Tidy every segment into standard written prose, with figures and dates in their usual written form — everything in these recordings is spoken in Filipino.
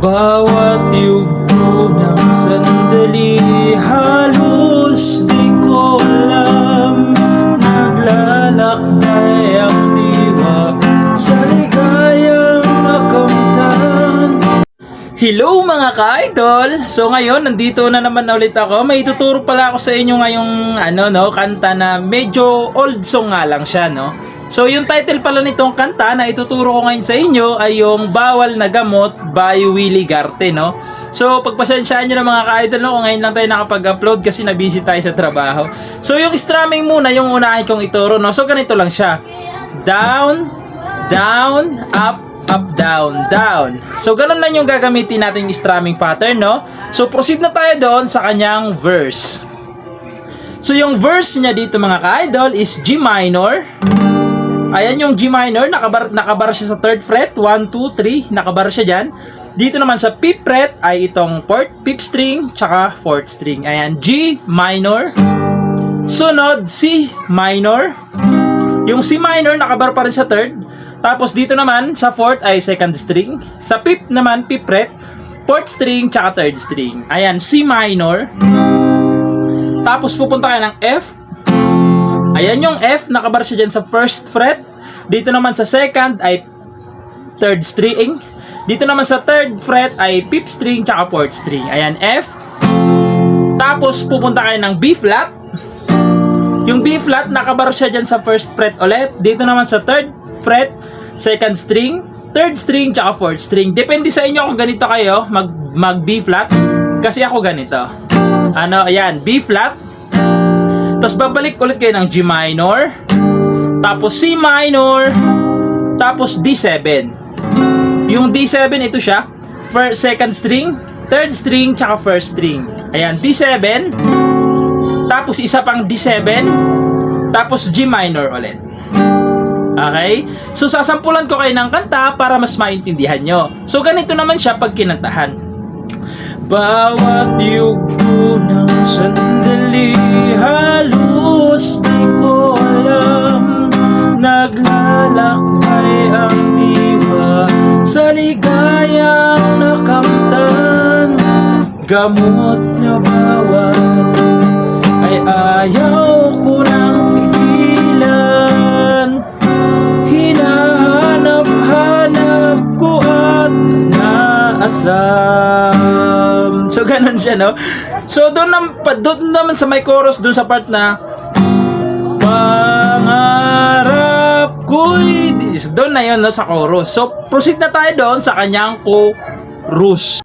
Bawat yugto ng sandali, halos di ko alam. Naglalakbay ang diwa sa ligayang nakamtan. Hello mga ka-idol! So ngayon, nandito na naman ulit ako. May ituturo pala ako sa inyo ngayong kanta na medyo old song nga lang siya, no? So yung title pala nitong kanta na ituturo ko ngayon sa inyo ay yung Bawal na Gamot by Willie Garte, no? So pagpasensyaan nyo na mga ka-idol, no? Kung ngayon lang tayo nakapag-upload kasi na-busy tayo sa trabaho. So yung strumming muna yung unahin kong ituro, no? So ganito lang siya. Down, down, up, up, down, down. So ganun lang yung gagamitin nating strumming pattern, no? So proceed na tayo doon sa kanyang verse. So yung verse niya dito mga ka-idol is G minor. Ayan yung G minor, nakabar siya sa 3rd fret, 1, 2, 3, nakabar siya dyan. Dito naman sa 5th fret ay itong 5th string, tsaka 4th string. Ayan, G minor. Sunod, C minor. Yung C minor, nakabar pa rin sa 3rd. Tapos dito naman, sa 4th ay 2nd string. Sa 5th naman, 5th fret, 4th string, tsaka 3rd string. Ayan, C minor. Tapos pupunta kayo ng F. Ayan yung F, nakabar siya dyan sa 1st fret. Dito naman sa 2nd ay 3rd string. Dito naman sa 3rd fret ay 5th string tsaka 4th string. Ayan, F. Tapos pupunta kayo ng B flat. Yung B flat, nakabar siya dyan sa 1st fret ulit. Dito naman sa 3rd fret, 2nd string, 3rd string tsaka 4th string. Depende sa inyo kung ganito kayo mag B flat. Kasi ako ganito. Ayan, B flat. Tapos babalik ulit kayo ng G minor, tapos C minor, tapos D7. Yung D7 ito siya, 2nd string, 3rd string, tsaka 1st string. Ayan, D7, tapos isa pang D7, tapos G minor ulit. Okay? So sasampulan ko kayo ng kanta para mas maintindihan nyo. So ganito naman siya pag kinantahan. Bawat yugto ng sandali, halos di ko alam. Naglalakbay ang diwa sa ligayang nakamtan. Gamot na bawal ay ayaw ko nang pigilan. Hinahanap-hanap ko at naasam. So ganun siya, no? So doon naman sa may chorus, doon sa part na pangarap ko'y doon na yun, no, sa chorus. So proceed na tayo doon sa kanyang chorus.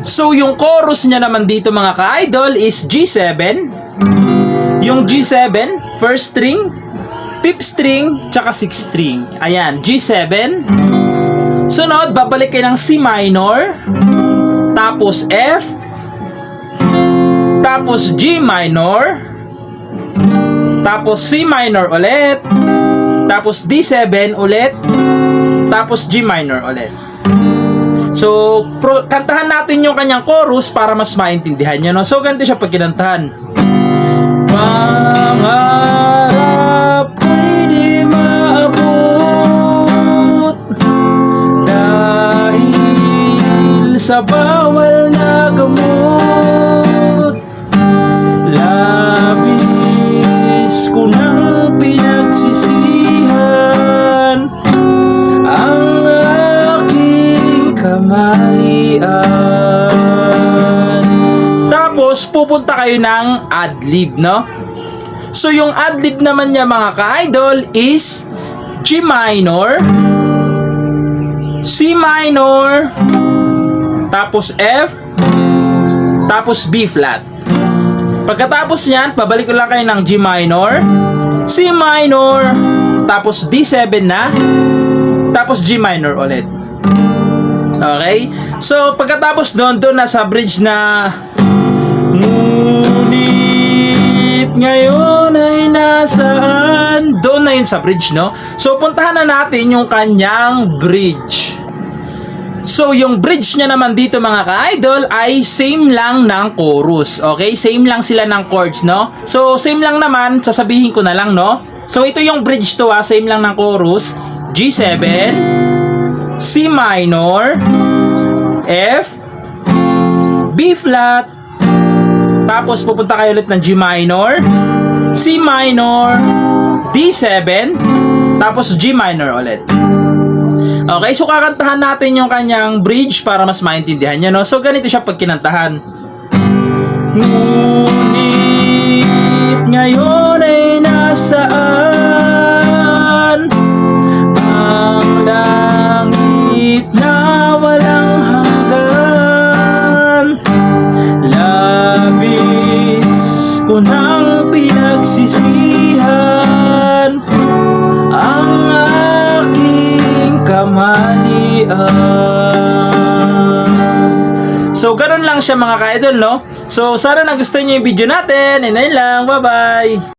So yung chorus niya naman dito mga ka-idol is G7. Yung G7, 1st string, 5th string, tsaka 6th string. Ayan, G7. Sunod, babalik kayo ng C minor, tapos F, tapos G minor, tapos C minor ulit, tapos D7 ulit, tapos G minor ulit. So, kantahan natin yung kanyang chorus para mas maintindihan nyo, no? So, ganito siya pag kinantahan. Pangarap ko'y di maabot dahil sa bawal na gamot. Labis ko nang pinagsisihan ang aking kamalian. Tapos pupunta kayo ng adlib, no? So yung adlib naman niya mga ka-idol is G minor, C minor, tapos F, tapos B flat. Pagkatapos niyan, pabalik ko lang kayo ng G minor, C minor, tapos D7 na, tapos G minor ulit. Okay? So pagkatapos doon nasa bridge na ngunit ngayon ay nasaan, doon na yun sa bridge, no? So puntahan na natin yung kanyang bridge. So yung bridge niya naman dito mga ka-idol ay same lang ng chorus. Okay? Same lang sila ng chords, no? So same lang naman, sasabihin ko na lang, no? So ito yung bridge to, same lang ng chorus. G7, C minor, F, B flat, tapos pupunta kayo ulit ng G minor, C minor, D7, tapos G minor ulit. Okay, so kakantahan natin yung kanyang bridge para mas maintindihan nyo, no? So, ganito siya pag kinantahan. Ngunit ngayon ay nasaan ang langit na walang hanggan. Labis ko nang pinagsisihan ang aking kamalian. So, ganun lang siya mga ka-idol, no? So, sana nagustuhan niyo yung video natin. And ayun lang. Bye-bye!